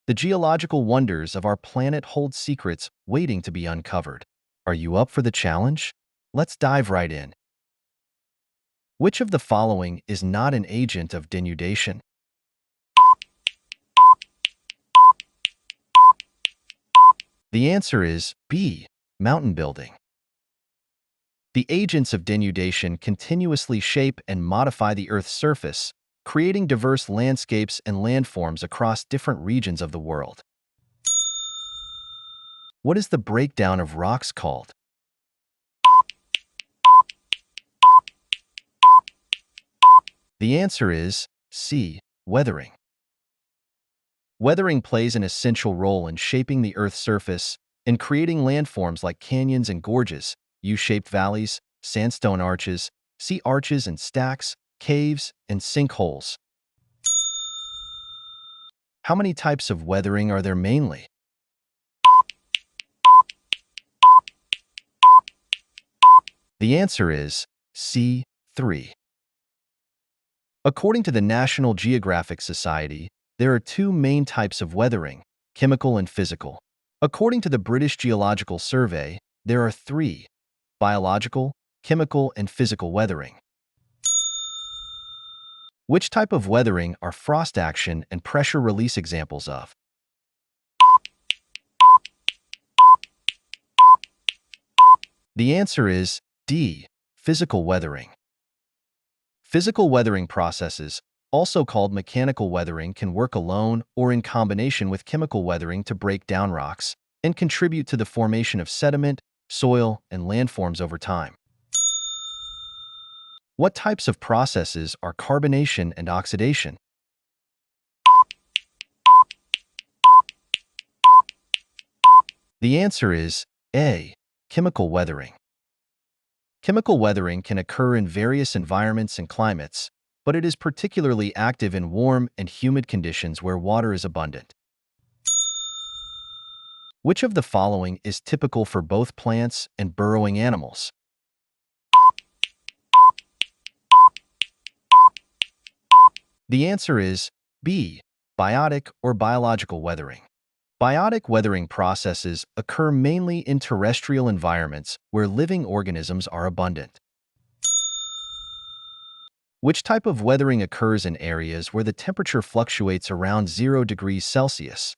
The geological wonders of our planet hold secrets waiting to be uncovered. Are you up for the challenge? Let's dive right in. Which of the following is not an agent of denudation? The answer is B. Mountain building. The agents of denudation continuously shape and modify the Earth's surface, creating diverse landscapes and landforms across different regions of the world. What is the breakdown of rocks called? The answer is C. Weathering. Weathering plays an essential role in shaping the Earth's surface and creating landforms like canyons and gorges, U-shaped valleys, sandstone arches, sea arches and stacks, caves, and sinkholes. How many types of weathering are there mainly? The answer is C. 3. According to the National Geographic Society, there are two main types of weathering, chemical and physical. According to the British Geological Survey, there are three: biological, chemical, and physical weathering. Which type of weathering are frost action and pressure release examples of? The answer is D. Physical weathering. Physical weathering processes, also called mechanical weathering, can work alone or in combination with chemical weathering to break down rocks and contribute to the formation of sediment, soil, and landforms over time. What types of processes are carbonation and oxidation? The answer is A. Chemical weathering. Chemical weathering can occur in various environments and climates, but it is particularly active in warm and humid conditions where water is abundant. Which of the following is typical for both plants and burrowing animals? The answer is B. Biotic or biological weathering. Biotic weathering processes occur mainly in terrestrial environments where living organisms are abundant. Which type of weathering occurs in areas where the temperature fluctuates around 0 degrees Celsius?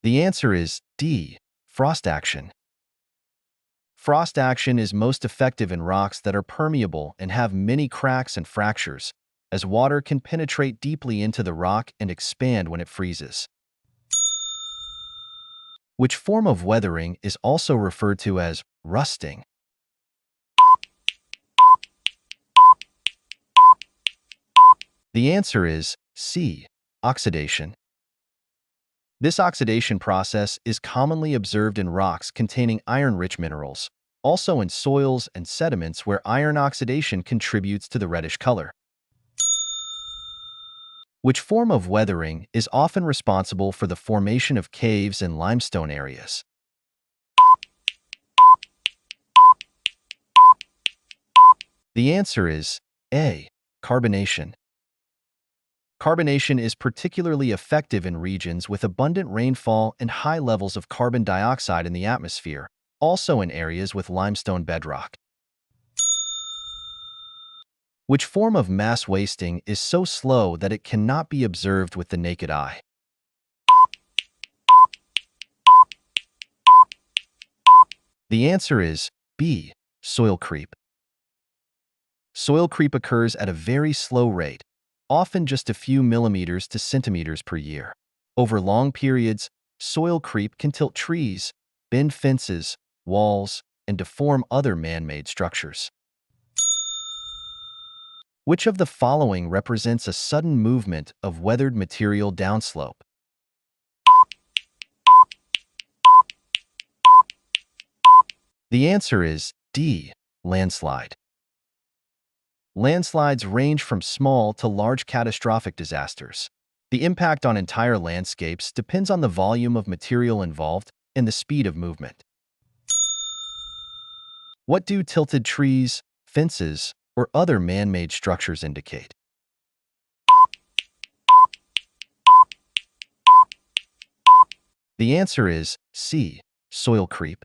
The answer is D. Frost action. Frost action is most effective in rocks that are permeable and have many cracks and fractures, as water can penetrate deeply into the rock and expand when it freezes. Which form of weathering is also referred to as rusting? The answer is C. Oxidation. This oxidation process is commonly observed in rocks containing iron-rich minerals, also in soils and sediments where iron oxidation contributes to the reddish color. Which form of weathering is often responsible for the formation of caves in limestone areas? The answer is A. Carbonation. Carbonation is particularly effective in regions with abundant rainfall and high levels of carbon dioxide in the atmosphere, also in areas with limestone bedrock. Which form of mass wasting is so slow that it cannot be observed with the naked eye? The answer is B. Soil creep. Soil creep occurs at a very slow rate, often just a few millimeters to centimeters per year. Over long periods, soil creep can tilt trees, bend fences, walls, and deform other man-made structures. Which of the following represents a sudden movement of weathered material downslope? The answer is D. Landslide. Landslides range from small to large catastrophic disasters. The impact on entire landscapes depends on the volume of material involved and the speed of movement. What do tilted trees, fences, or other man-made structures indicate? The answer is C. Soil creep.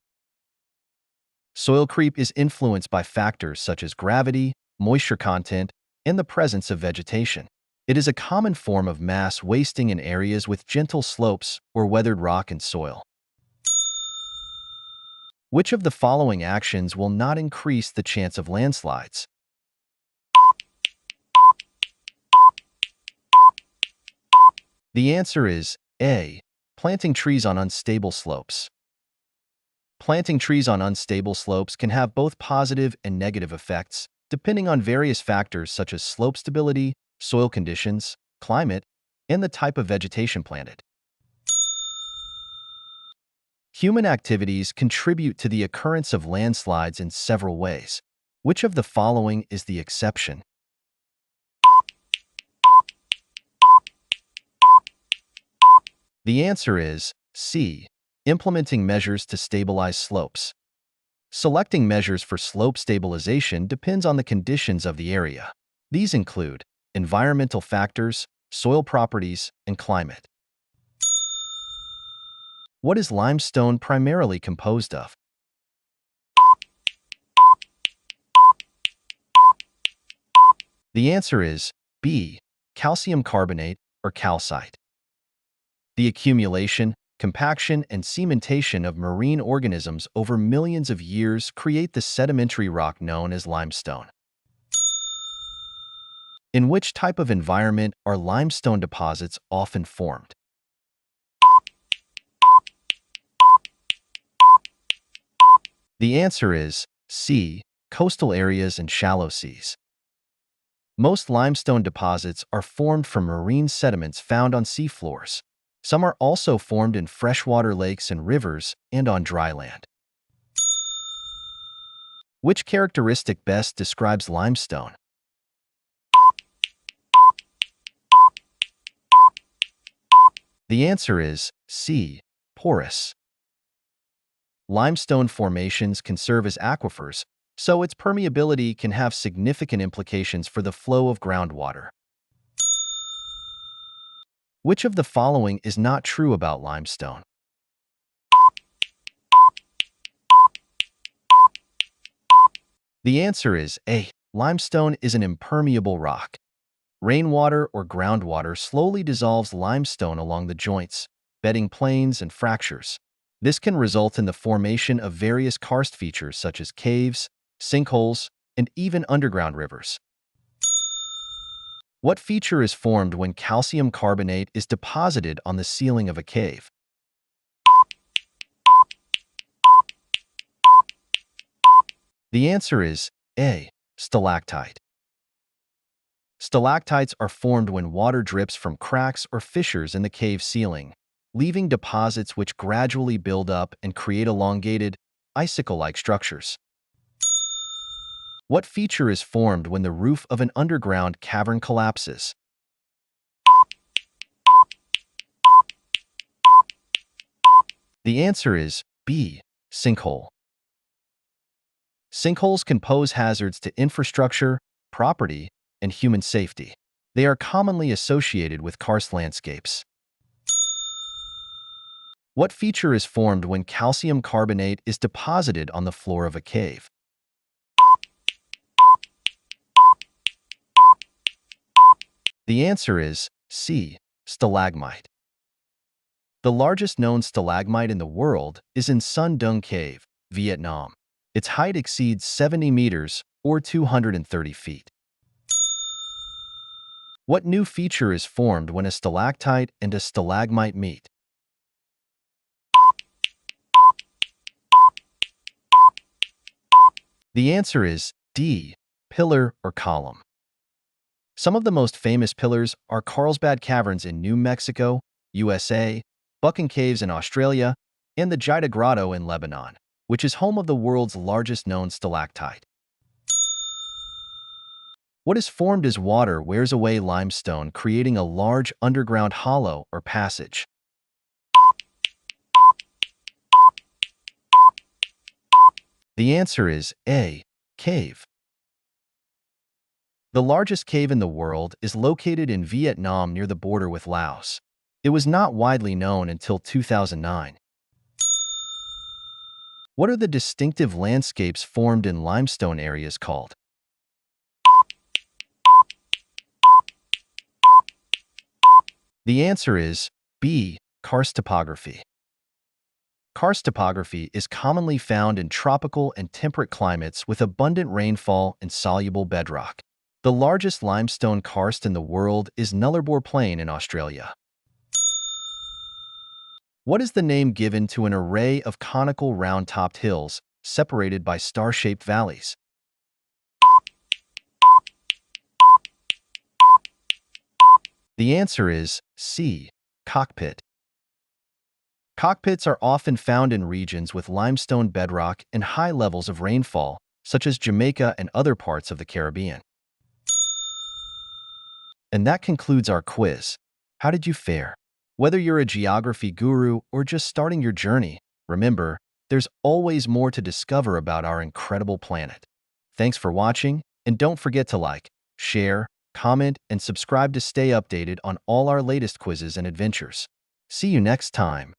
Soil creep is influenced by factors such as gravity, moisture content, and the presence of vegetation. It is a common form of mass wasting in areas with gentle slopes or weathered rock and soil. Which of the following actions will not increase the chance of landslides? The answer is A. Planting trees on unstable slopes. Planting trees on unstable slopes can have both positive and negative effects, depending on various factors such as slope stability, soil conditions, climate, and the type of vegetation planted. Human activities contribute to the occurrence of landslides in several ways. Which of the following is the exception? The answer is C. Implementing measures to stabilize slopes. Selecting measures for slope stabilization depends on the conditions of the area. These include environmental factors, soil properties, and climate. What is limestone primarily composed of? The answer is B. Calcium carbonate or calcite. The accumulation, compaction, and cementation of marine organisms over millions of years create the sedimentary rock known as limestone. In which type of environment are limestone deposits often formed? The answer is C. Coastal areas and shallow seas. Most limestone deposits are formed from marine sediments found on seafloors. Some are also formed in freshwater lakes and rivers and on dry land. Which characteristic best describes limestone? The answer is C. Porous. Limestone formations can serve as aquifers, so its permeability can have significant implications for the flow of groundwater. Which of the following is not true about limestone? The answer is A. Limestone is an impermeable rock. Rainwater or groundwater slowly dissolves limestone along the joints, bedding planes and fractures. This can result in the formation of various karst features such as caves, sinkholes, and even underground rivers. What feature is formed when calcium carbonate is deposited on the ceiling of a cave? The answer is A. Stalactite. Stalactites are formed when water drips from cracks or fissures in the cave ceiling, leaving deposits which gradually build up and create elongated, icicle-like structures. What feature is formed when the roof of an underground cavern collapses? The answer is B. Sinkhole. Sinkholes can pose hazards to infrastructure, property, and human safety. They are commonly associated with karst landscapes. What feature is formed when calcium carbonate is deposited on the floor of a cave? The answer is C. Stalagmite. The largest known stalagmite in the world is in Sun Dung Cave, Vietnam. Its height exceeds 70 meters or 230 feet. What new feature is formed when a stalactite and a stalagmite meet? The answer is D. Pillar or column. Some of the most famous pillars are Carlsbad Caverns in New Mexico, USA, Buchan Caves in Australia, and the Jida Grotto in Lebanon, which is home of the world's largest known stalactite. What is formed as water wears away limestone, creating a large underground hollow or passage? The answer is A. Cave. The largest cave in the world is located in Vietnam near the border with Laos. It was not widely known until 2009. What are the distinctive landscapes formed in limestone areas called? The answer is B. Karst topography. Karst topography is commonly found in tropical and temperate climates with abundant rainfall and soluble bedrock. The largest limestone karst in the world is Nullarbor Plain in Australia. What is the name given to an array of conical round-topped hills separated by star-shaped valleys? The answer is C. Cockpit. Cockpits are often found in regions with limestone bedrock and high levels of rainfall, such as Jamaica and other parts of the Caribbean. And that concludes our quiz. How did you fare? Whether you're a geography guru or just starting your journey, remember, there's always more to discover about our incredible planet. Thanks for watching, and don't forget to like, share, comment, and subscribe to stay updated on all our latest quizzes and adventures. See you next time.